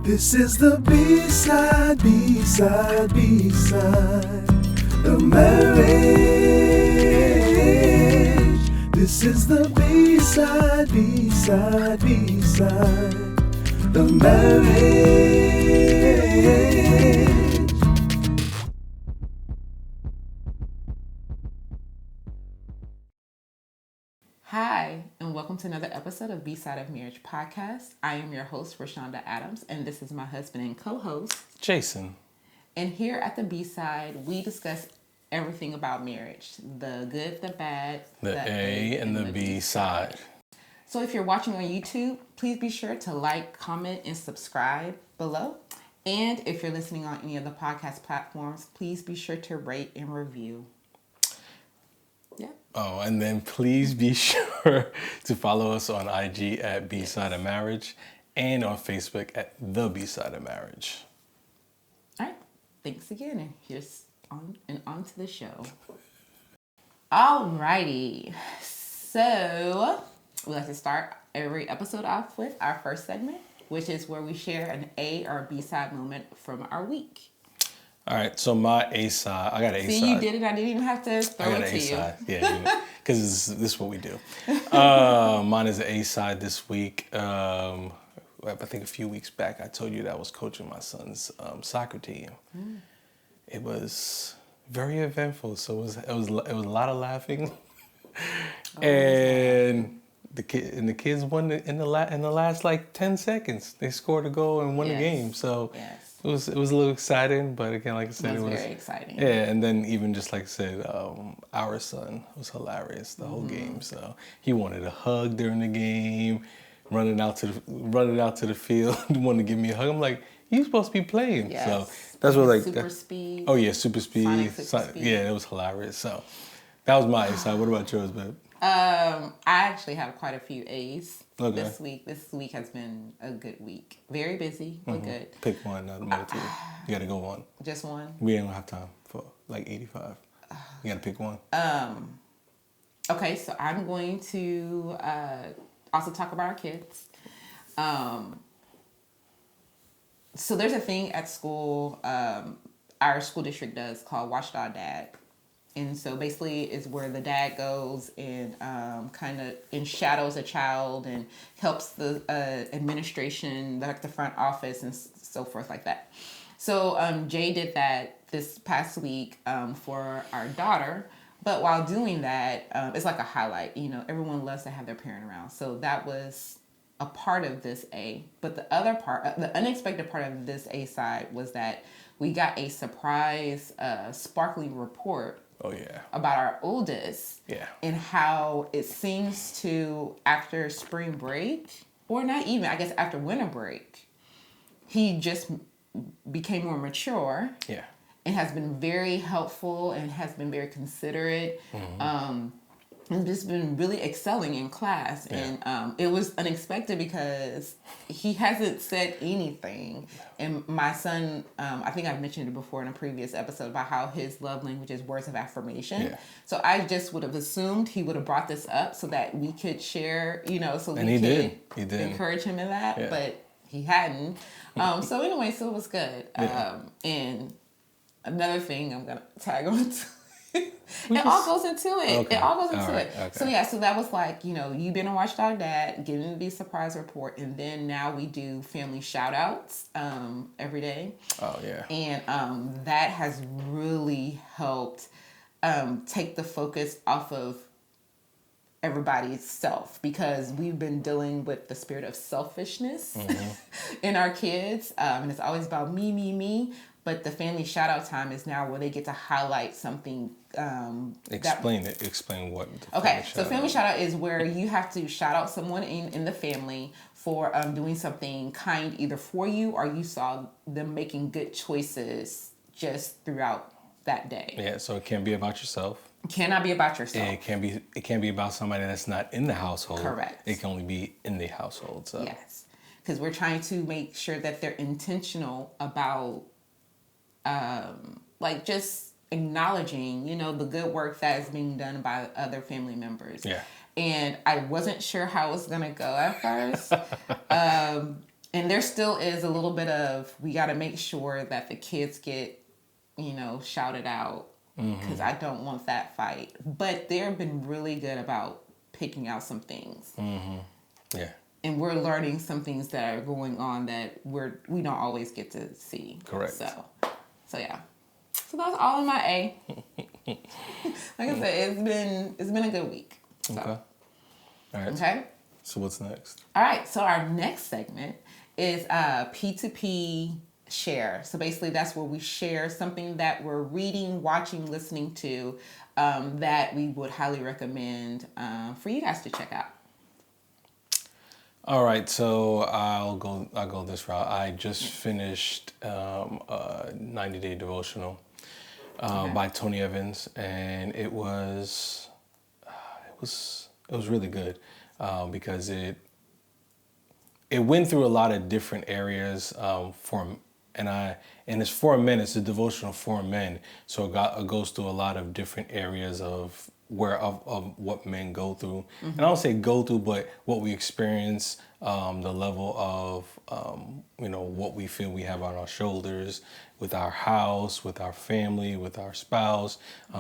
This is the B-side, B-side, B-side of marriage. This is the B-side, B-side, B-side of marriage. Hi, and welcome to another episode of Bside of Marriage Podcast. I am your host, Rashonda Adams, and this is my husband and co-host, Jason. And here at the B-side, we discuss everything about marriage. The good, the bad, The A and the B side. So if you're watching on YouTube, please be sure to like, comment, and subscribe below. And if you're listening on any of the podcast platforms, please be sure to rate and review. Yeah. Oh, and then please be sure to follow us on IG at Bside of Marriage and on Facebook at The Bside of Marriage. All right. Thanks again, and here's on to the show. Alrighty. So we like to start every episode off with our first segment, which is where we share an A or B side moment from our week. All right, so my A side, I got an A side. See, you did it. I didn't even have to throw it to you. Yeah, because this is what we do. Mine is an A side this week. I think a few weeks back, I told you that I was coaching my son's soccer team. It was very eventful. So it was a lot of laughing, and the kids won in the last like 10 seconds. They scored a goal and won the game. So. Yes. It was a little exciting, but again, like I said, it was very exciting. Yeah, and then even just like I said, our son was hilarious the whole game. So he wanted a hug during the game, running out to the field, wanted to give me a hug. I'm like, you're supposed to be playing. Yes. So that's what like super speed. Oh yeah, super speed. Super speed. Yeah, it was hilarious. So that was my side. What about yours, babe? I actually have quite a few A's this week. This week has been a good week. Very busy, but good. Pick one, not more two. You got to go one. Just one? We don't have time for like 85. You got to pick one. Okay, so I'm going to also talk about our kids. So there's a thing at school, our school district does called Watchdog Dad. And so basically it's where the dad goes and kind of shadows a child and helps the administration, like the front office and so forth like that. So Jay did that this past week for our daughter. But while doing that, it's like a highlight. You know, everyone loves to have their parent around. So that was a part of this A. But the other part, the unexpected part of this A side was that we got a surprise sparkly report. Oh, yeah. About our oldest. Yeah. And how it seems to, after spring break, or not even, I guess after winter break, he just became more mature. Yeah. And has been very helpful and has been very considerate. And just been really excelling in class. Yeah. And it was unexpected because he hasn't said anything. And my son, I think I've mentioned it before in a previous episode about how his love language is words of affirmation. Yeah. So I just would have assumed he would have brought this up so that we could share, you know, so we could encourage him in that. Yeah. But he hadn't. So anyway, so it was good. Yeah. And another thing I'm going to tag on to. It all goes into it. Okay. It all goes into it. Okay. So yeah, so that was like, you know, you've been a Watchdog Dad, giving the surprise report, and then now we do family shout outs every day. Oh yeah. And that has really helped take the focus off of everybody's self, because we've been dealing with the spirit of selfishness in our kids, and it's always about me. But the family shout out time is now where they get to highlight something. Explain what. Okay, so family shout out is where you have to shout out someone in the family for doing something kind either for you or you saw them making good choices just throughout that day. Yeah, so it can't be about yourself. It cannot be about yourself. And it can't be about somebody that's not in the household. Correct. It can only be in the household. So. Yes, because we're trying to make sure that they're intentional about like just acknowledging, you know, the good work that is being done by other family members. Yeah. And I wasn't sure how it was going to go at first. And there still is a little bit of, we got to make sure that the kids get, shouted out, because I don't want that fight. But they've been really good about picking out some things. Mm-hmm. Yeah. And we're learning some things that are going on that we don't always get to see. Correct. So yeah. So that's all in my A. Like I said, it's been a good week. So. Okay. All right. Okay. So what's next? All right. So our next segment is P2P share. So basically, that's where we share something that we're reading, watching, listening to, that we would highly recommend for you guys to check out. All right, so I'll go this route. I just finished a 90-day devotional by Tony Evans, and it was really good because it went through a lot of different areas and it's for men. It's a devotional for men, so it goes through a lot of different areas of what men go through. Mm-hmm. And I don't say go through, but what we experience, the level of, what we feel we have on our shoulders with our house, with our family, with our spouse,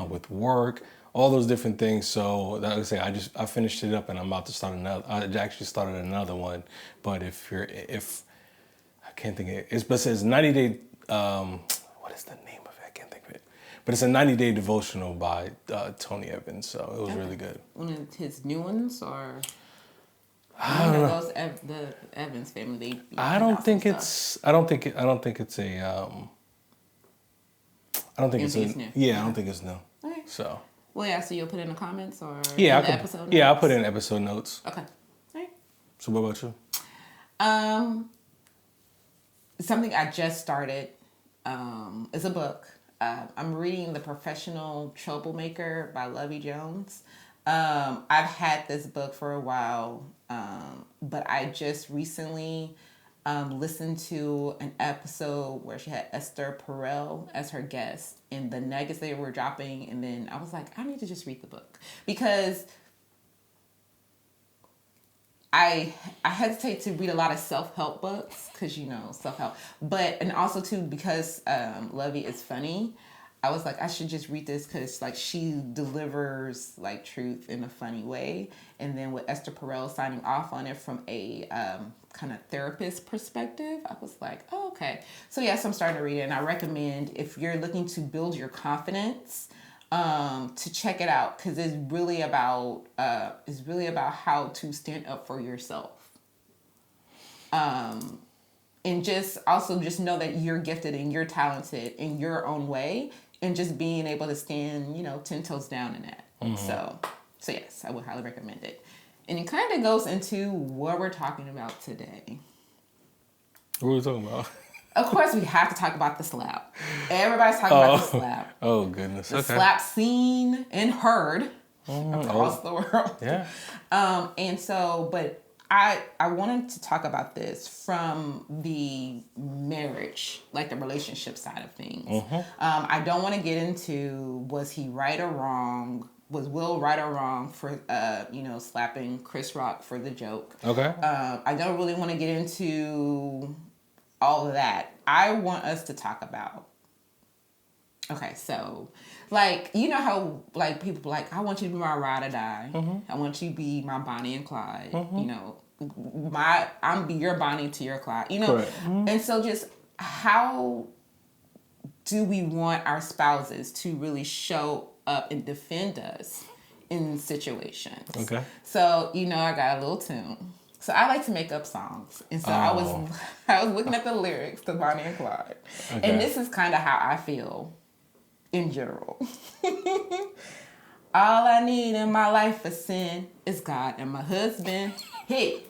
with work, all those different things. So like I say, I finished it up and I'm about to start another. I actually started another one, but I can't think of it. But it says 90-day, what is the name of it? I can't think of it. But it's a 90-day devotional by Tony Evans, so it was really good. One of his new ones, or I don't know. The Evans family. I don't think it's new. Yeah, I don't think it's new. Okay. So. Well, yeah. So you'll put in the comments or episode notes? Yeah, I'll put in episode notes. Okay. All right. So what about you? Something I just started is a book. I'm reading The Professional Troublemaker by Lovie Jones. I've had this book for a while, but I just recently listened to an episode where she had Esther Perel as her guest, and the nuggets they were dropping, and then I was like, I need to just read the book, because I hesitate to read a lot of self-help books, because self-help, and also too because Lovie is funny. I was like, I should just read this because she delivers truth in a funny way. And then with Esther Perel signing off on it from a kind of therapist perspective, I was like, oh, okay. So yes, I'm starting to read it, and I recommend, if you're looking to build your confidence, to check it out, because it's really about how to stand up for yourself. And just know that you're gifted and you're talented in your own way, and just being able to stand, 10 toes down in that. Mm-hmm. So yes, I would highly recommend it. And it kind of goes into what we're talking about today. What are we talking about? Of course, we have to talk about the slap. Everybody's talking about the slap. Oh, goodness. The slap seen and heard across the world. Yeah. But I wanted to talk about this from the marriage, the relationship side of things. Mm-hmm. I don't want to get into, was he right or wrong? Was Will right or wrong for, slapping Chris Rock for the joke? Okay. I don't really want to get into all of that. I want us to talk about, okay, so, how, people I want you to be my ride or die. Mm-hmm. I want you to be my Bonnie and Clyde. Mm-hmm. I'm be your Bonnie to your Clyde. Correct. Mm-hmm. And so just how do we want our spouses to really show up and defend us in situations? Okay. So, I got a little tune. So I like to make up songs. And so I was looking at the lyrics to Bonnie and Clyde. Okay. And this is kind of how I feel in general. All I need in my life for sin is God and my husband. Hey,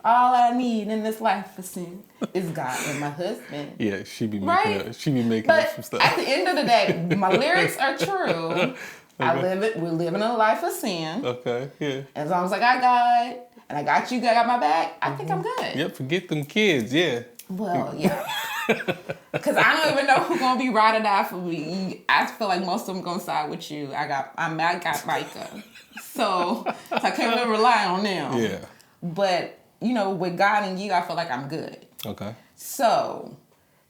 all I need in this life for sin is God and my husband. Yeah, she be making up some stuff. At the end of the day, my lyrics are true. Okay. We're living a life of sin. Okay, yeah. As long as I got God, and I got you, got my back, I think I'm good. Yep, forget them kids, yeah. Well, yeah. Because I don't even know who's going to be ride or die for me. I feel like most of them going to side with you. I got Micah. So I can't really rely on them. Yeah. But, with God and you, I feel like I'm good. Okay. So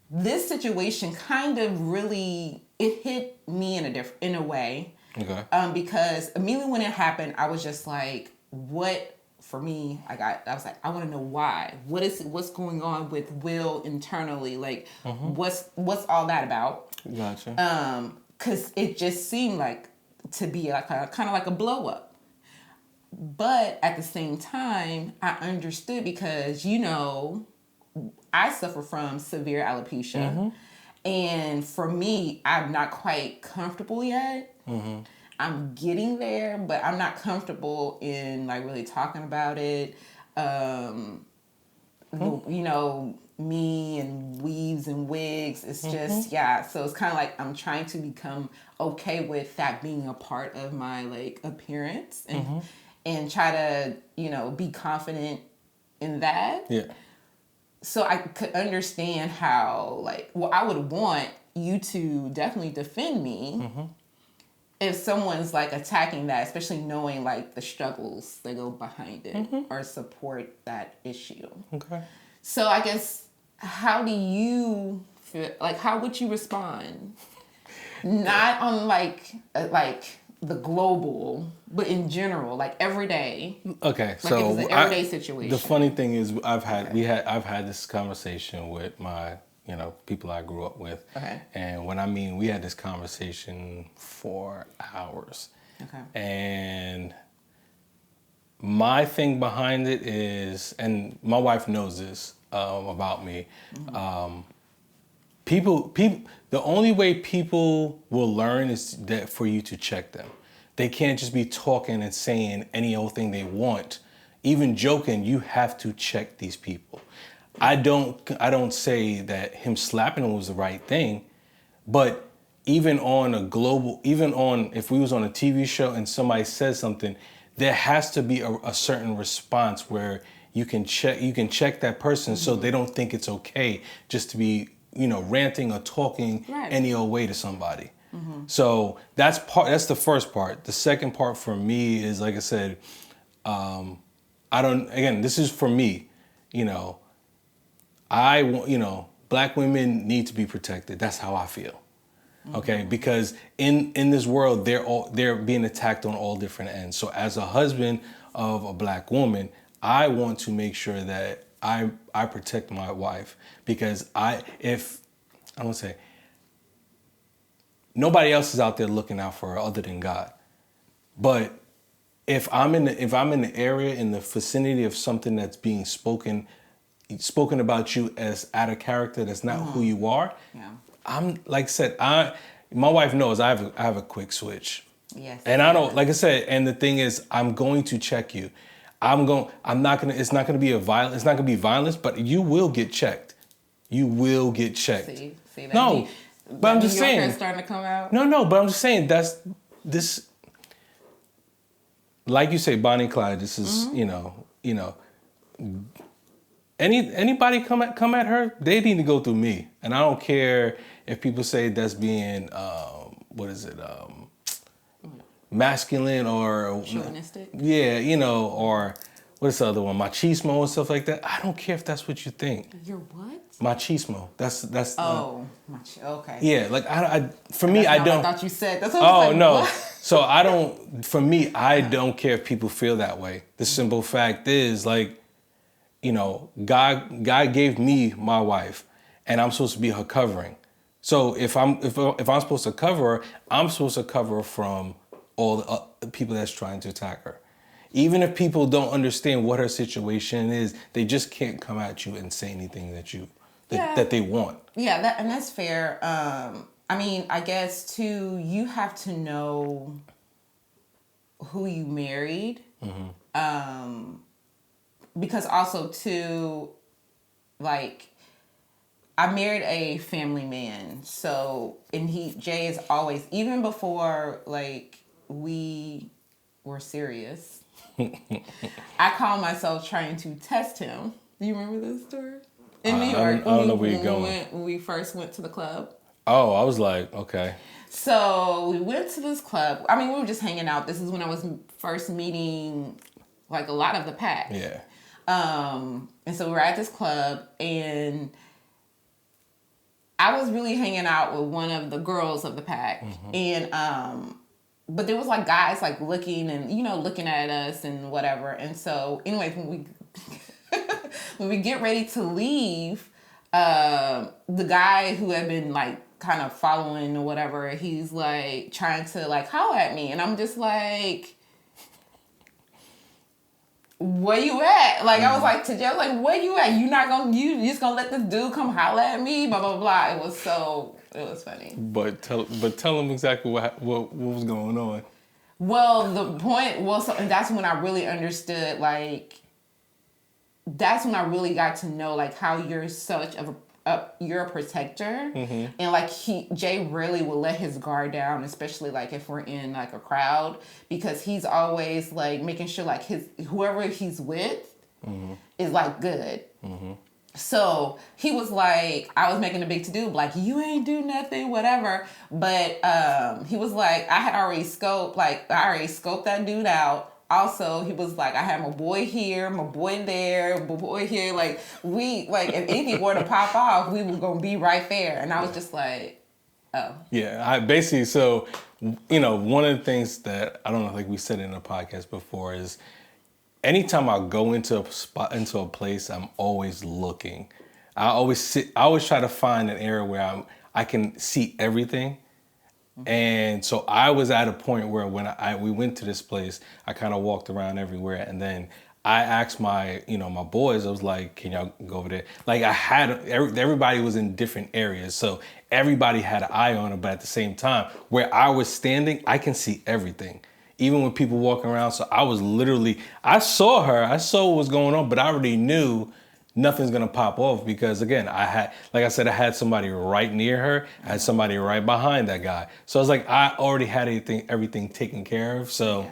this situation kind of really, it hit me in a way. Okay. Because immediately when it happened, I was just like, what, for me, I was like, I want to know why. What's going on with Will internally? Like, what's all that about? Gotcha. Because it just seemed like to be like kind of like a blow up. But at the same time, I understood because, I suffer from severe alopecia. And for me, I'm not quite comfortable yet. I'm getting there, but I'm not comfortable in like really talking about it. Me and weaves and wigs. It's just, So it's kind of like I'm trying to become okay with that being a part of my like appearance and try to, be confident in that. Yeah. So I could understand how, I would want you to definitely defend me if someone's, attacking that, especially knowing, the struggles that go behind it or support that issue. Okay. So I guess, how do you feel, how would you respond? Not on, the global, but in general, every day. Okay, so it was an everyday situation. The funny thing is, I've had this conversation with my, people I grew up with. Okay. And when I mean we had this conversation for hours. Okay. And my thing behind it is, and my wife knows this about me. People, the only way people will learn is that for you to check them. They can't just be talking and saying any old thing they want. Even joking, you have to check these people. I don't say that him slapping him was the right thing, but even if we was on a TV show and somebody says something, there has to be a certain response where you can check that person so they don't think it's okay just to be ranting or talking any old way to somebody. So that's the first part. The second part for me is, like I said, this is for me, black women need to be protected. That's how I feel. Okay, because in this world, they're being attacked on all different ends. So as a husband of a black woman, I want to make sure that I protect my wife, because nobody else is out there looking out for her other than God. But if I'm in the area, in the vicinity of something that's being spoken about you as out of character, that's not who you are. Yeah. I'm, like I said, my wife knows I have a quick switch. Yes. And I don't, like I said, and the thing is, I'm going to check you. It's not gonna be violence, but you will get checked. You will get checked. See that? No, but I'm just saying. Starting to come out? No, but I'm just saying this. Like you say, Bonnie and Clyde. This is anybody come at her, they need to go through me, and I don't care if people say that's being masculine or chauvinistic. Yeah, or what's the other one, machismo and stuff like that. I don't care if that's what you think. You're what? Machismo. That's. Okay. Yeah, I don't. I thought you said. That's what I was like, no. What? So I don't. For me, I don't care if people feel that way. The simple fact is, God gave me my wife, and I'm supposed to be her covering. So if I'm supposed to cover her, I'm supposed to cover her from all the people that's trying to attack her. Even if people don't understand what her situation is, they just can't come at you and say anything that they want. Yeah, that's fair. I guess too, you have to know who you married. Because also too, I married a family man. So, and Jay is always, even before we were serious, I call myself trying to test him. Do you remember this story? In New York. I don't know where you're going. When we first went to the club. Oh, I was like, okay. So we went to this club. We were just hanging out. This is when I was first meeting a lot of the pack. Yeah. And so we were at this club, and I was really hanging out with one of the girls of the pack. And but there was like guys like looking and looking at us and whatever. And so anyway, when we get ready to leave, the guy who had been like kind of following or whatever, he's like trying to like holler at me, and I'm just like, where you at? Like I was like to Jeff, like, where you at? You just gonna let this dude come holler at me? Blah blah blah. It was funny. But tell him exactly what was going on. Well, and that's when I really understood, like, that's when I really got to know, like, how you're such of you're a protector. And, like, Jay really will let his guard down, especially, like, if we're in, like, a crowd, because he's always, like, making sure, like, whoever he's with is, like, good. So he was like, I was making a big to-do, like, you ain't do nothing, whatever. But he was like, I already scoped that dude out. Also, he was like, I have my boy here, my boy there, my boy here. Like, if anything were to pop off, we were going to be right there. And I was just like, oh. Yeah, one of the things that, I don't know, like we said in a podcast before, is anytime I go into a place, I'm always looking. I always try to find an area where I can see everything. And so I was at a point where when we went to this place, I kind of walked around everywhere, and then I asked my boys, I was like, can y'all go over there? Like everybody was in different areas, so everybody had an eye on it, but at the same time, where I was standing, I can see everything. Even when people walking around, so I saw her, I saw what was going on, but I already knew nothing's gonna pop off because, again, I had somebody right near her, I had somebody right behind that guy. So I was like, I already had everything taken care of. So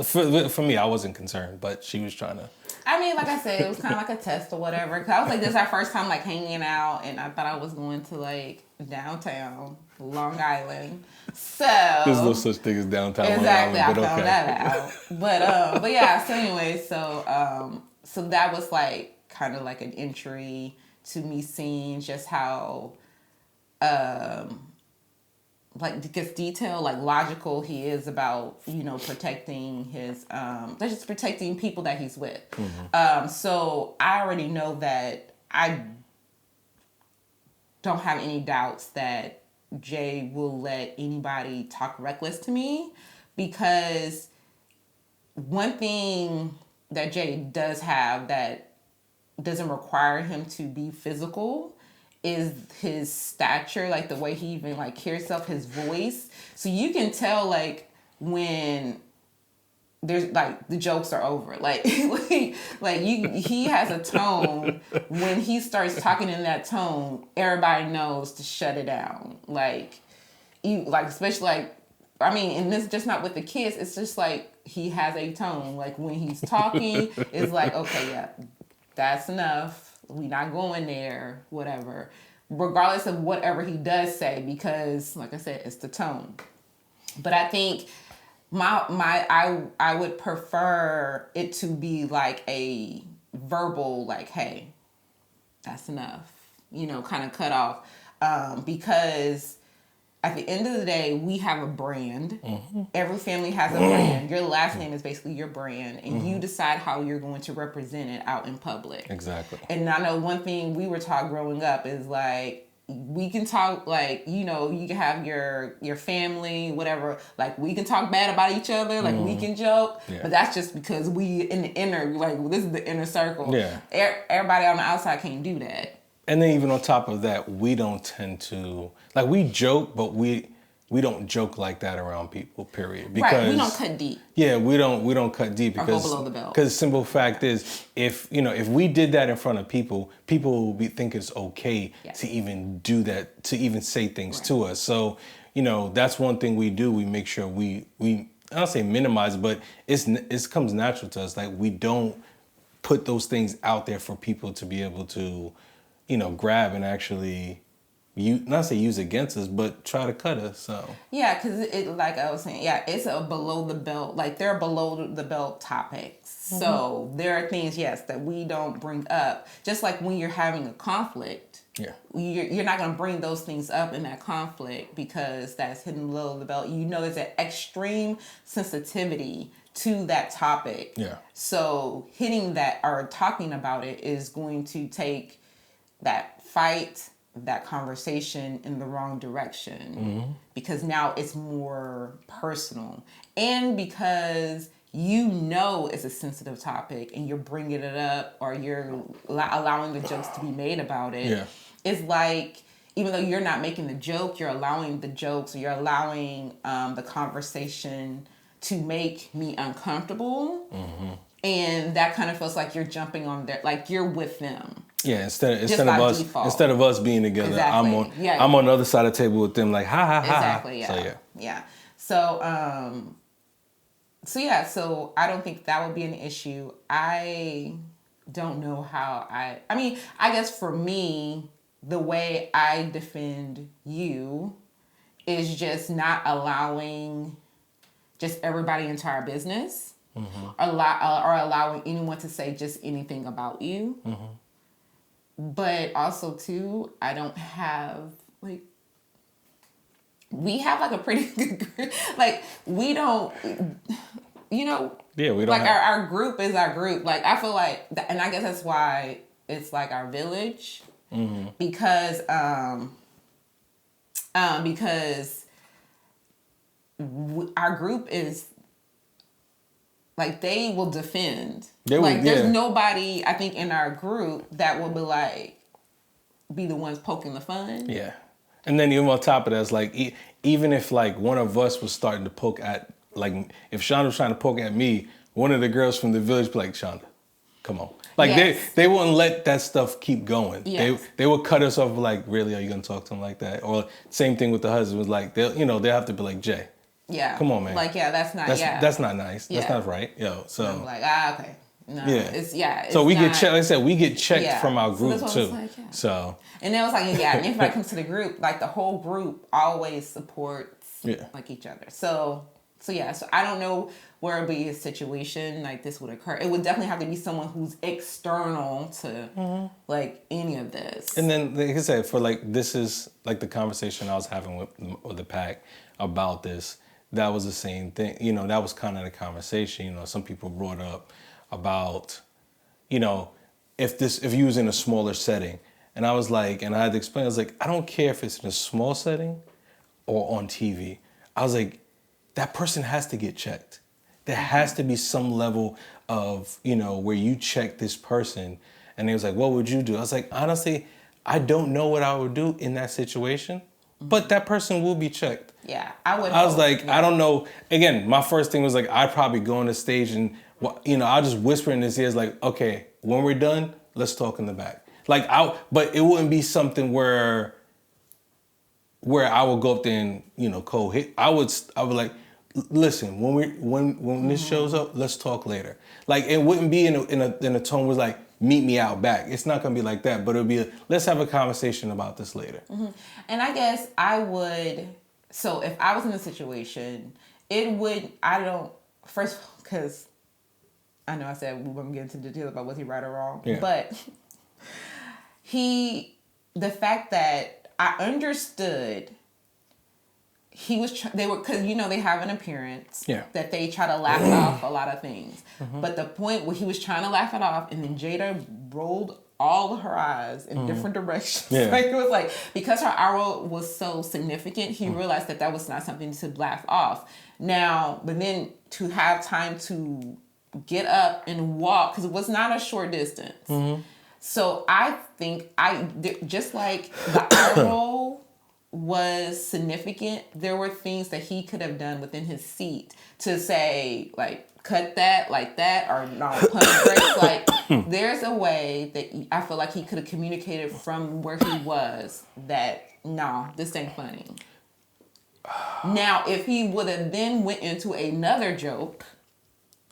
for me, I wasn't concerned, but she was trying to. I mean, like I said, it was kind of like a test or whatever. Cause I was like, this is our first time like hanging out, and I thought I was going to like downtown Long Island. So there's no such thing as downtown exactly, Long Island, I found that out. But yeah. So anyway, so that was like kind of like an entry to me seeing just how like gets detailed, like logical he is about protecting his just protecting people that he's with. So I already know that I don't have any doubts that Jay will let anybody talk reckless to me, because one thing that Jay does have that doesn't require him to be physical is his stature, like the way he even like carries himself, his voice. So you can tell like when there's like the jokes are over, he has a tone. When he starts talking in that tone, everybody knows to shut it down. Especially and this just not with the kids. It's just like he has a tone. Like when he's talking, it's like, okay, yeah, that's enough. We not going there, whatever. Regardless of whatever he does say, because like I said, it's the tone. But I think I would prefer it to be like a verbal, like, hey, that's enough, kind of cut off. Because at the end of the day, we have a brand. Every family has a brand. Your last name is basically your brand, and you decide how you're going to represent it out in public. Exactly. And I know one thing we were taught growing up is like, we can talk like, you can have your family, whatever. Like we can talk bad about each other, like we can joke, but that's just because we in the inner, like this is the inner circle. Yeah. Everybody on the outside can't do that. And then even on top of that, we don't tend to, like we joke, but we don't joke like that around people, period. Because, right, we don't cut deep. Yeah, we don't cut deep because, or go below the belt. Because the simple fact is, if we did that in front of people will think it's okay to even do that, to even say things to us. So, that's one thing we do. We make sure we I don't say minimize, but it comes natural to us. Like we don't put those things out there for people to be able to, grab and actually not say use against us, but try to cut us. So yeah, because it like I was saying, yeah, it's a below the belt, like they're below the belt topics. Mm-hmm. So there are things, yes, that we don't bring up. Just like when you're having a conflict, you're not going to bring those things up in that conflict because that's hidden below the belt. You know, there's an extreme sensitivity to that topic. Yeah. So hitting that or talking about it is going to take that fight, that conversation in the wrong direction because now it's more personal and because you know it's a sensitive topic and you're bringing it up or you're allowing the jokes to be made about it. Yeah. It's like even though you're not making the joke, you're allowing the jokes or you're allowing the conversation to make me uncomfortable. And that kind of feels like you're jumping on their, like you're with them. Yeah, instead of us being together, exactly. I'm on the other side of the table with them, like ha ha ha. Exactly. Yeah. So I don't think that would be an issue. I don't know how I mean, I guess for me, the way I defend you is just not allowing just everybody into our business, or allowing anyone to say just anything about you. But also, too, I don't have, like, we have, like, a pretty good group. Like, we don't, you know. Yeah, we don't like, our group is our group. Like, I feel like, and I guess that's why it's, like, our village. Because our group is, like, they will defend. There's nobody, I think, in our group that will be the ones poking the fun. Yeah. And then even on top of that, it's like, even if, like, one of us was starting to poke at, like, if Shonda was trying to poke at me, one of the girls from the village would be like, Shonda, come on. Like, they wouldn't let that stuff keep going. Yes. They would cut us off, like, really, are you going to talk to him like that? Or same thing with the husband, was like, they'll have to be like, Jay. Yeah. Come on, man. Like, that's not nice. Yeah. That's not right. So. I'm like, okay. No. Yeah. So we get checked. Like I said, we get checked from our group too. Like, So. And then it was like, and if anybody comes to the group, like the whole group always supports like each other. So I don't know where it would be a situation like this would occur. It would definitely have to be someone who's external to like any of this. And then, like I said, for like, this is like the conversation I was having with the pack about this. That was the same thing. You know, that was kind of the conversation. You know, some people brought up about, you know, if you was in a smaller setting. And I was like, and I had to explain, I was like, I don't care if it's in a small setting or on TV. I was like, that person has to get checked. There has to be some level of, you know, where you check this person. And he was like, what would you do? I was like, honestly, I don't know what I would do in that situation, but that person will be checked. Yeah, I was like, I don't know. Again, my first thing was like, I'd probably go on the stage and, you know, I'll just whisper in his ears like, okay, when we're done, let's talk in the back. Like, but it wouldn't be something where I would go up there and, you know, cold hit. I would like, listen, when this shows up, let's talk later. Like, it wouldn't be in a tone where it's like, meet me out back. It's not gonna be like that, but it'll be let's have a conversation about this later. And I guess I would. So if I was in a situation, because I know I said we wouldn't get into the details about was he right or wrong, but the fact that I understood because you know they have an appearance that they try to laugh off a lot of things, but the point where he was trying to laugh it off and then Jada rolled all of her eyes in different directions. Like it was like, because her eye was so significant, he realized that was not something to laugh off. Now, but then to have time to get up and walk, because it was not a short distance. So I think just like the eye roll was significant, there were things that he could have done within his seat to say, like, cut that like that, or no, punch brakes. Like, there's a way that I feel like he could have communicated from where he was that, no, this ain't funny. Now, if he would have then went into another joke,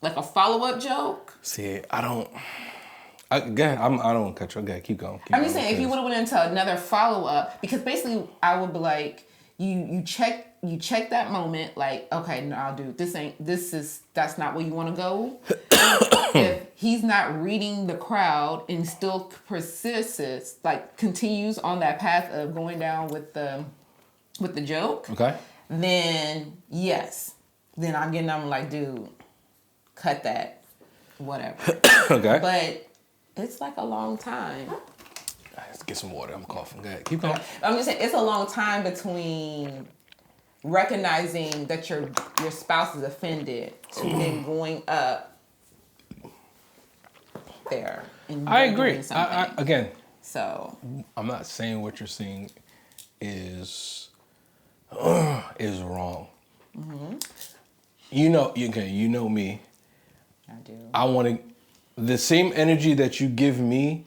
like a follow-up joke. See, I don't want to cut you. Okay, keep going. I'm just saying, if you would have went into another follow-up, because basically I would be like, you check that moment, like, okay, no, dude, that's not where you want to go. If he's not reading the crowd and still persists, like continues on that path of going down with the joke, okay, then yes, then I'm like, dude, cut that, whatever. Okay, but it's like a long time. Let's get some water. I'm coughing. Go ahead, keep going. I'm just saying, it's a long time between recognizing that your spouse is offended to then going up there. And I agree. Again, so I'm not saying what you're saying is wrong. Mm-hmm. You know me. I do. I want to the same energy that you give me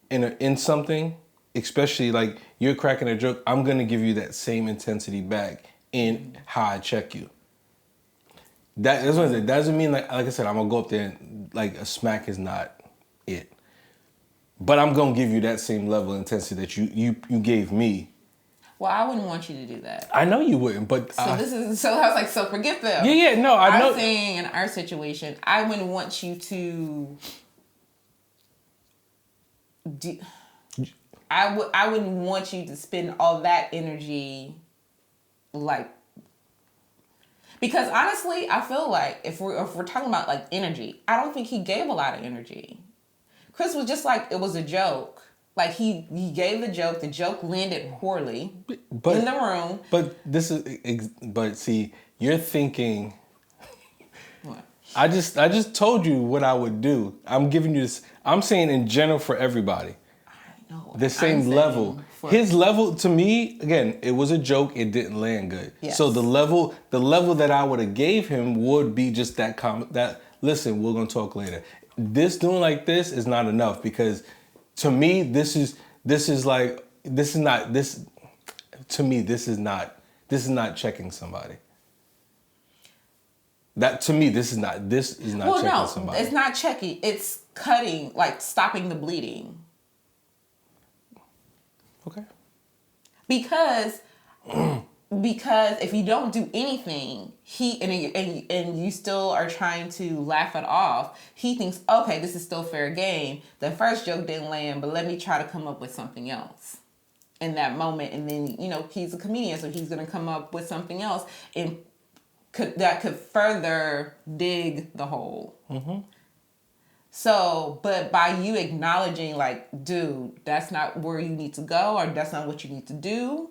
in something, especially like you're cracking a joke. I'm gonna give you that same intensity back in how I check you. That's what I said. That doesn't mean like I said, I'm gonna go up there and like a smack is not it. But I'm gonna give you that same level of intensity that you gave me. Well, I wouldn't want you to do that. I know you wouldn't, but I was like, so forget them. Yeah, no, I know. I'm saying in our situation, I wouldn't want you to. I wouldn't want you to spend all that energy, like. Because honestly, I feel like if we're talking about like energy, I don't think he gave a lot of energy. Chris was just like, it was a joke. Like he gave the joke landed poorly in the room. But see, you're thinking. What? I just told you what I would do. I'm giving you this. I'm saying in general for everybody. I know. The same level. His level to me, again, it was a joke. It didn't land good. Yes. So the level that I would have gave him would be just that comment. That listen, we're gonna talk later. This doing like this is not enough because to me this is not checking somebody. That to me this is not checking somebody. It's not checking. It's cutting, like stopping the bleeding. Okay. Because if you don't do anything, and you still are trying to laugh it off, he thinks, okay, this is still fair game. The first joke didn't land, but let me try to come up with something else in that moment. And then, he's a comedian, so he's going to come up with something else that could further dig the hole. Mm-hmm. So, but by you acknowledging like, dude, that's not where you need to go, or that's not what you need to do,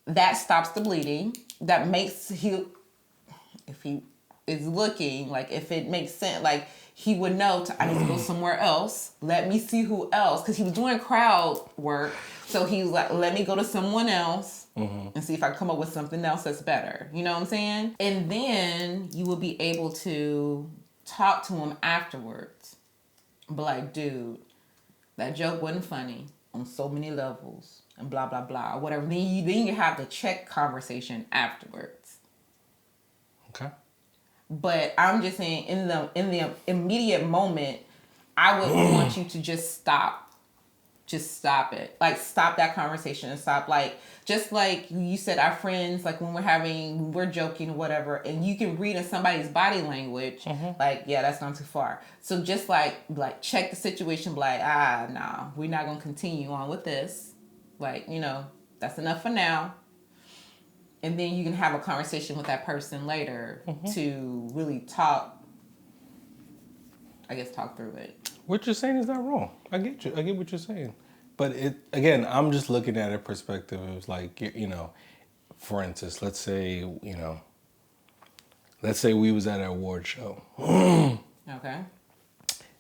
that stops the bleeding. That makes if he is looking, like if it makes sense, like he would know I need to go somewhere else. Let me see who else, because he was doing crowd work. So he was like, let me go to someone else and see if I can come up with something else that's better. You know what I'm saying? And then you will be able to talk to him afterwards. Be like, dude, that joke wasn't funny on so many levels and blah, blah, blah, or whatever. Then you have the check conversation afterwards. Okay. But I'm just saying in the immediate moment, I would want you to just stop. Just stop it. Like, stop that conversation and stop. Like, just like you said, our friends, like when we're joking or whatever, and you can read in somebody's body language, like, yeah, that's gone too far. So just like check the situation, be like, nah, we're not going to continue on with this. Like, that's enough for now. And then you can have a conversation with that person later to really talk through it. What you're saying is not wrong. I get you. I get what you're saying. But again, I'm just looking at a perspective of like, for instance, let's say we was at an award show. Okay.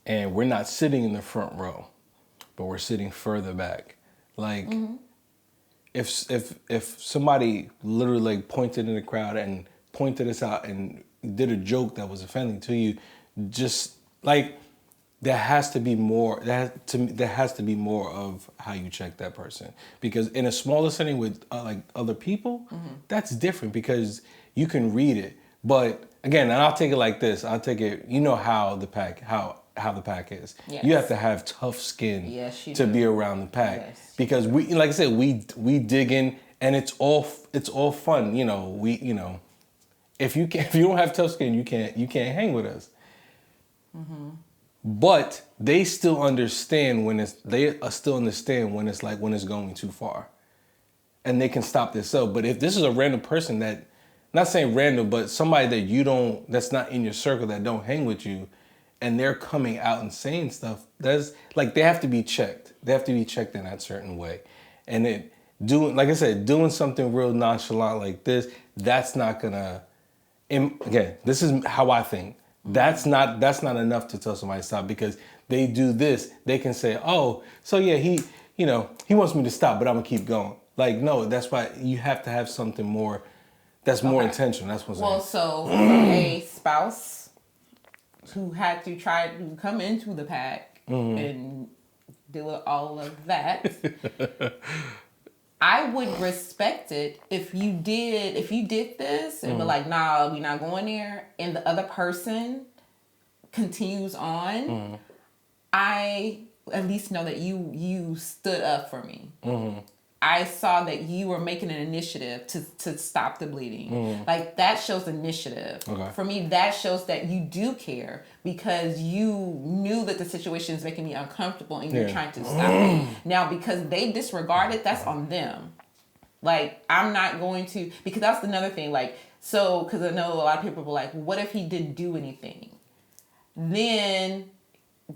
And we're not sitting in the front row, but we're sitting further back. Like, if somebody literally like pointed in the crowd and pointed us out and did a joke that was offending to you, just like, there has to be more. There has to be more of how you check that person, because in a smaller setting with like other people, that's different because you can read it. But again, and I'll take it like this. I'll take it. How how the pack is. Yes. You have to have tough skin to be around the pack. Yes. Because we, like I said, we dig in, and it's all fun. If you don't have tough skin, you can't hang with us. Mm-hmm. But they still understand when it's like when it's going too far, and they can stop themselves. But if this is a random person that, not saying random, but somebody that that's not in your circle, that don't hang with you, and they're coming out and saying stuff, that's like, they have to be checked. They have to be checked in that certain way, and doing something real nonchalant like this, that's not gonna. Again, this is how I think. That's not enough to tell somebody to stop, because they do this. They can say, oh, so yeah, he wants me to stop, but I'm gonna keep going. Like, no, that's why you have to have something more that's more intentional. That's what I'm saying. Well, so a spouse who had to try to come into the pack and deal with all of that, I would respect it if you did this and be like, nah, we're not going there, and the other person continues on. I at least know that you stood up for me. I saw that you were making an initiative to stop the bleeding. Like, that shows initiative. Okay. For me, that shows that you do care, because you knew that the situation is making me uncomfortable and you're trying to stop it. Now, because they disregard it, that's on them. Like, I'm not going to, because that's another thing. Like, so, because I know a lot of people were like, what if he didn't do anything? Then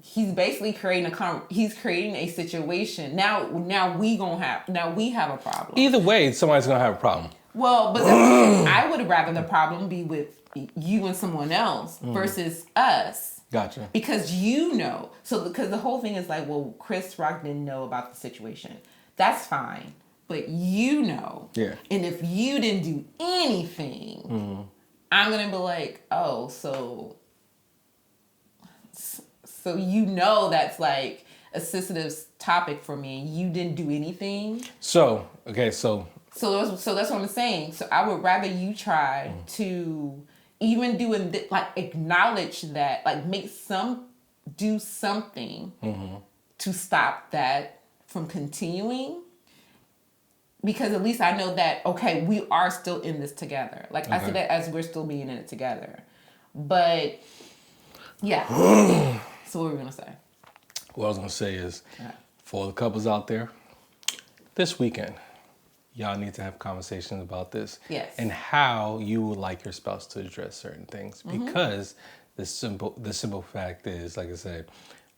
he's basically creating a situation. Now we have a problem. Either way, somebody's gonna have a problem. Well, but I would rather the problem be with you and someone else versus us. Gotcha. Because because the whole thing is like, well, Chris Rock didn't know about the situation. That's fine, but yeah. And if you didn't do anything, I'm gonna be like, oh, so that's like a sensitive topic for me, and you didn't do anything. So that's what I'm saying. So I would rather you try to even acknowledge that, like, do something to stop that from continuing. Because at least I know that, okay, we are still in this together. Like, I see that as we're still being in it together. But yeah. So what were we going to say? What I was going to say is, for the couples out there, this weekend, y'all need to have conversations about this. Yes. And how you would like your spouse to address certain things. Because the simple fact is, like I said,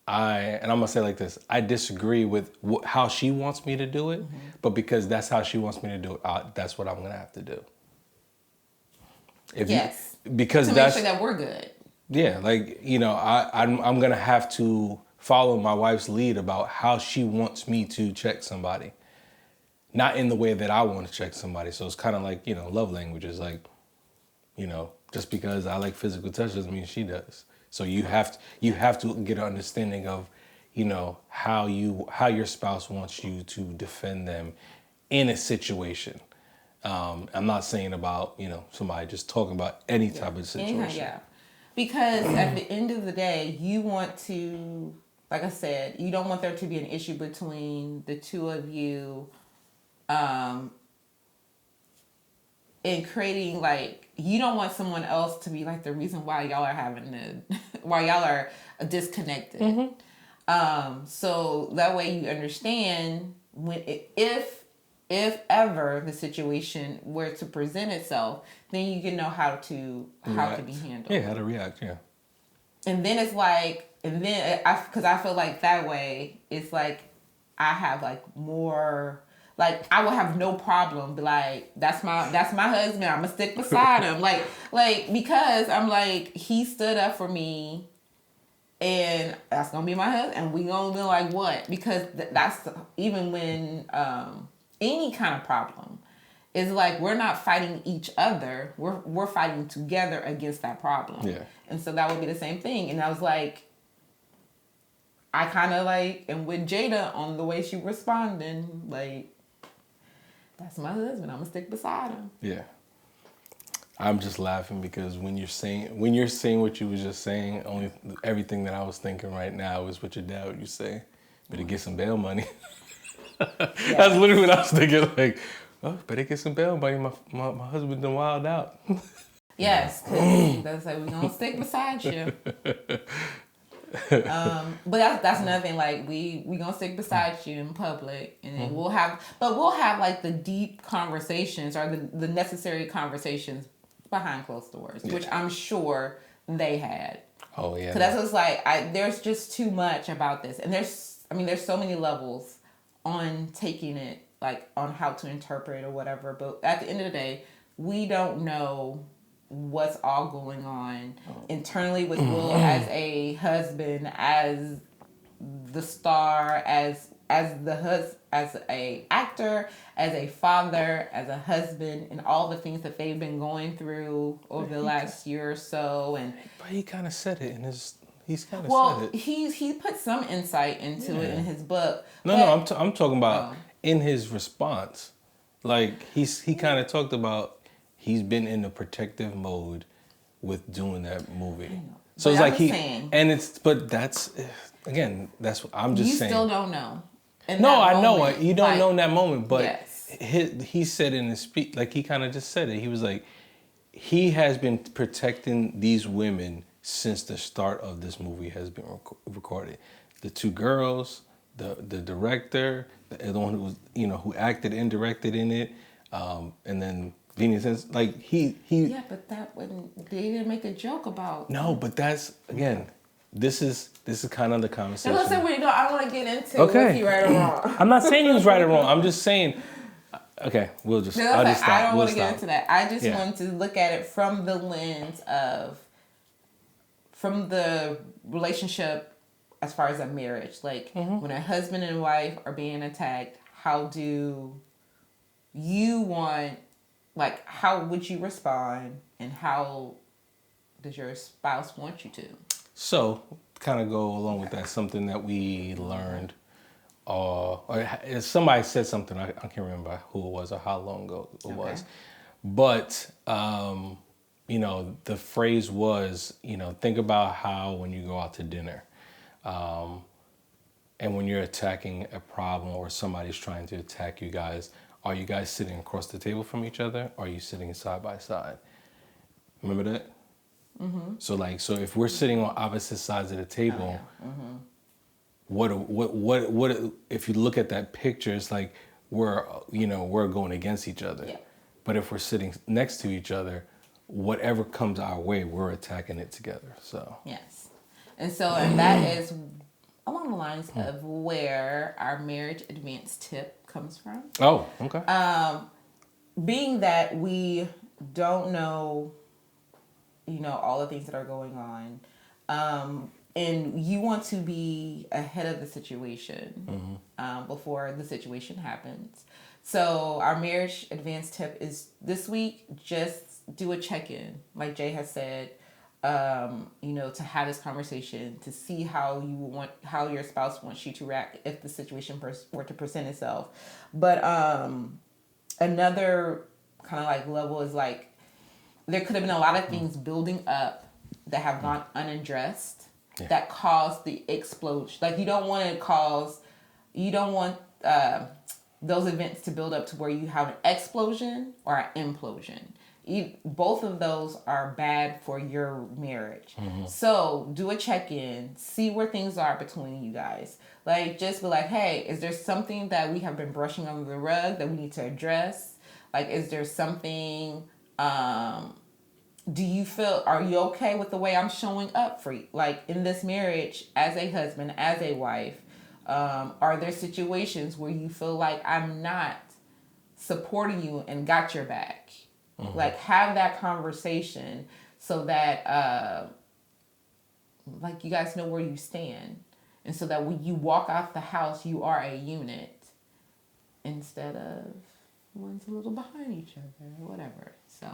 I'm going to say it like this, I disagree with how she wants me to do it, but because that's how she wants me to do it, that's what I'm going to have to do. Because to make sure that we're good. Yeah, like, I'm going to have to follow my wife's lead about how she wants me to check somebody. Not in the way that I want to check somebody. So it's kind of like, love languages. Like, just because I like physical touch doesn't mean she does. So you have to get an understanding of, how your spouse wants you to defend them in a situation. I'm not saying about, somebody, just talking about any type of situation. Yeah. Because at the end of the day, you want to, like I said, you don't want there to be an issue between the two of you, in creating, like, you don't want someone else to be like the reason why y'all are disconnected. So that way you understand if ever the situation were to present itself, then you can know how to be handled. Yeah, how to react, yeah. And then it's like, because I feel like that way, it's like I have like more, like I will have no problem, be like, that's my husband, I'm gonna stick beside him. like because I'm like, he stood up for me, and that's gonna be my husband, and we gonna be like, what? Because that's, even when any kind of problem, is like, we're not fighting each other, we're fighting together against that problem. Yeah. And so that would be the same thing. And I was like, I kind of like, and with Jada on the way she responding, like, that's my husband, I'm gonna stick beside him. Yeah. I'm just laughing because when you're saying what you was just saying, only everything that I was thinking right now is what your dad would say. Better get some bail money. That's literally what I was thinking. Like, oh, better get some bail money. My husband done wild out. Yes, because that's like, we're gonna stick beside you. But that's another thing. Like, we gonna stick beside you in public, and then we'll have like the deep conversations or the necessary conversations behind closed doors, which I'm sure they had. Oh yeah. Because that's what's like. There's just too much about this, and there's so many levels on taking it, like on how to interpret or whatever. But at the end of the day, we don't know what's all going on internally with Will as a husband, as the star, as a actor, as a father, as a husband, and all the things that they've been going through over the last year or so. And but he kind of said it in his. He put some insight into it in his book. No, I'm talking about in his response. Like he kind of talked about he's been in a protective mode with doing that movie. So it's like that's what I'm just saying. You still don't know. No, I know it. You don't know in that moment, but yes. He said in his speech, like he kind of just said it. He was like, he has been protecting these women since the start of this movie has been recorded. The two girls, the director, the one who was, who acted and directed in it, and then Venus, like he. Yeah, but they didn't make a joke about. No, but that's again. This is kind of the conversation. I don't want to get into was he right or wrong. I'm not saying he was right or wrong. I'm just saying. Okay, I'll just stop. I don't want to get into that. I just want to look at it from the lens from the relationship as far as a marriage. Like, when a husband and wife are being attacked, how do you want, like, how would you respond, and how does your spouse want you to? So, kind of go along with that, something that we learned, or somebody said something, I can't remember who it was or how long ago it was, but, the phrase was, think about how when you go out to dinner, and when you're attacking a problem or somebody's trying to attack you guys, are you guys sitting across the table from each other, or are you sitting side by side? Remember that? Mm-hmm. So if we're sitting on opposite sides of the table, what if you look at that picture, it's like we're going against each other. Yeah. But if we're sitting next to each other, whatever comes our way, we're attacking it together. So yes, and that is along the lines of where our marriage advance tip comes from. Oh, okay. Being that we don't know, all the things that are going on, and you want to be ahead of the situation before the situation happens. So our marriage advance tip is this week, just do a check-in, like Jay has said, to have this conversation, to see how your spouse wants you to react if the situation were to present itself. But another kind of like level is like, there could have been a lot of things building up that have gone unaddressed that caused the explosion. Like, you don't want those events to build up to where you have an explosion or an implosion. Both of those are bad for your marriage. Mm-hmm. So do a check-in, see where things are between you guys. Like, just be like, hey, is there something that we have been brushing under the rug that we need to address? Like, is there something, are you okay with the way I'm showing up for you? Like, in this marriage, as a husband, as a wife, are there situations where you feel like I'm not supporting you and got your back? Mm-hmm. Like, have that conversation so that, like, you guys know where you stand. And so that when you walk out the house, you are a unit instead of one's a little behind each other or whatever. So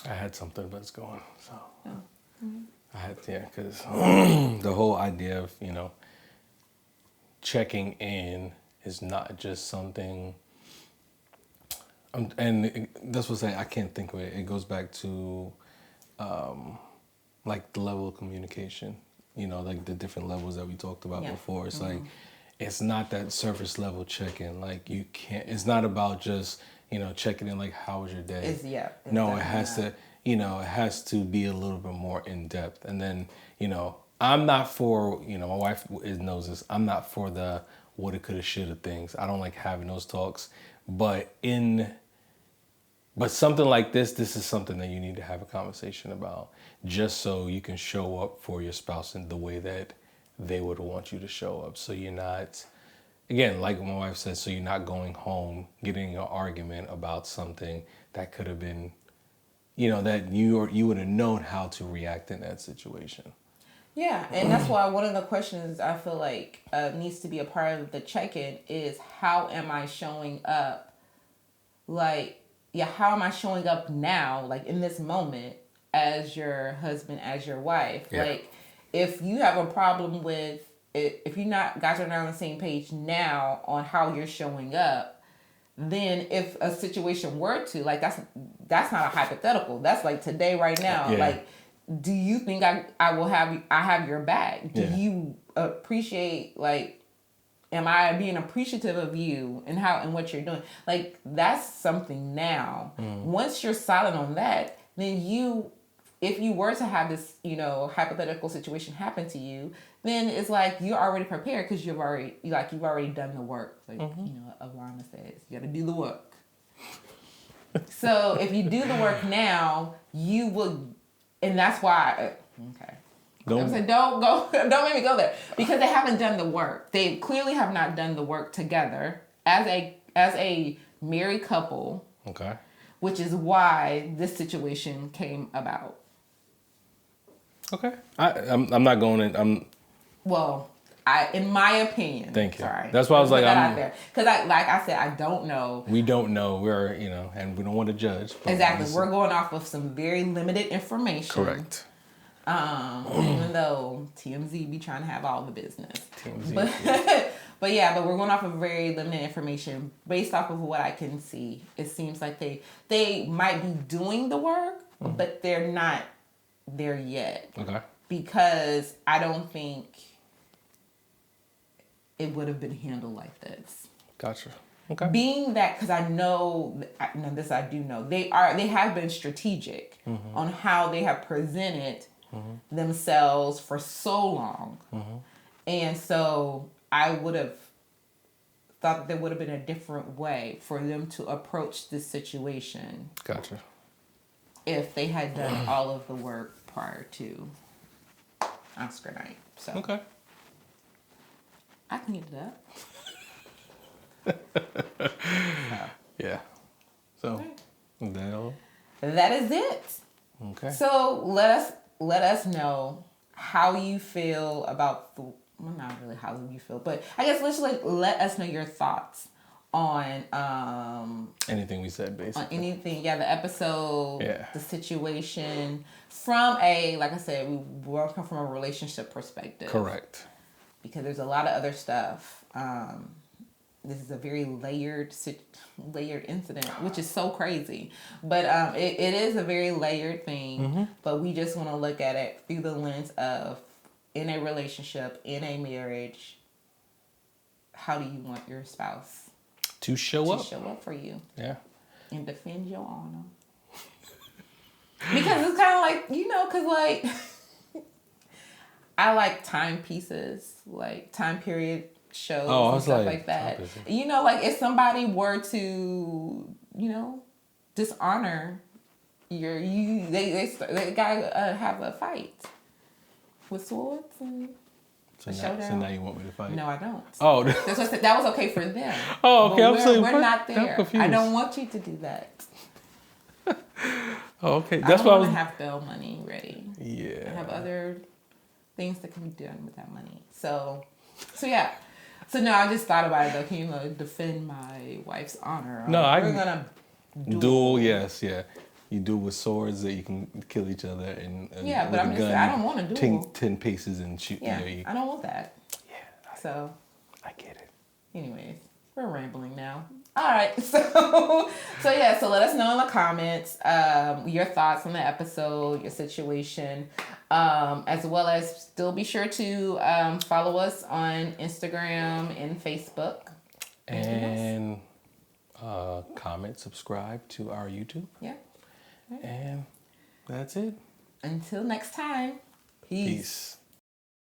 I had something, but it's gone. So mm-hmm. I had, because the whole idea of, checking in is not just something That's what I'm saying. I can't think of it. It goes back to, like the level of communication. You know, like the different levels that we talked about before. It's like, it's not that surface level check-in. Like you can't. It's not about just checking in. Like, how was your day? No, it has to. It has to be a little bit more in depth. And then I'm not for. My wife knows this. I'm not for the woulda, coulda, shoulda things. I don't like having those talks. But something like this is something that you need to have a conversation about, just so you can show up for your spouse in the way that they would want you to show up. So you're not, again, like my wife said, so you're not going home getting an argument about something that could have been, that you would have known how to react in that situation. Yeah, and that's why one of the questions I feel like needs to be a part of the check-in is, how am I showing up? How am I showing up now, like in this moment, as your husband, as your wife? Yeah. Like, if you have a problem with it, if guys are not on the same page now on how you're showing up, then if a situation were to, like, that's not a hypothetical. That's like today, right now. Yeah. Like, do you think I have your back? Do you appreciate, like, am I being appreciative of you and what you're doing? Like, that's something now. Once you're silent on that, then if you were to have this, hypothetical situation happen to you, then it's like you're already prepared because you've already done the work. Like, Alana says, you got to do the work. So if you do the work now, you will, and that's why, okay. Don't make me go there, because they haven't done the work. They clearly have not done the work together as a married couple. Okay. Which is why this situation came about. Okay. I'm not going in. In my opinion. Thank you. Sorry. That's why I was like, out there. Because like I said, I don't know. We don't know. We're, and we don't want to judge. Exactly. We're going off of some very limited information. Correct. Even though TMZ be trying to have all the business. TMZ. But we're going off of very limited information. Based off of what I can see, it seems like they might be doing the work, but they're not there yet. Okay. Because I don't think it would have been handled like this. Gotcha. Okay. Being that, because I know this, I do know they have been strategic on how they have presented themselves for so long, and so I would have thought that there would have been a different way for them to approach this situation. Gotcha. If they had done all of the work prior to Oscar night. So okay, I can get it up. Yeah. So that is it. Okay. So let us know how you feel about not really how you feel, but I guess let us know your thoughts on anything we said, basically. On anything, the episode, the situation, from a, like I said, we work from a relationship perspective. Correct. Because there's a lot of other stuff. This is a very layered incident, which is so crazy. But it is a very layered thing. But we just want to look at it through the lens of, in a relationship, in a marriage, how do you want your spouse to show up for you? Yeah. And defend your honor. Because it's kind of like, because like, I like timepieces, like time period shows and stuff like that. Like if somebody were to, dishonor they gotta have a fight with swords and so now you want me to fight? No, I don't. Oh, that's what I said. That was okay for them. Oh, okay. We're not there. I don't want you to do that. Oh, okay. That's why I want to have bail money ready. Yeah. I have other things that can be done with that money. So yeah. So no, I just thought about it though. Can you defend my wife's honor? No, we're gonna duel. Yes, yeah. You duel with swords that you can kill each other and but I'm just saying, I don't want to duel. 10 paces and shoot. Yeah, I don't want that. Yeah. So I get it. Anyways, we're rambling now. All right, so let us know in the comments your thoughts on the episode, your situation, as well as still be sure to follow us on Instagram and Facebook. And comment, subscribe to our YouTube. Yeah. And that's it. Until next time, peace.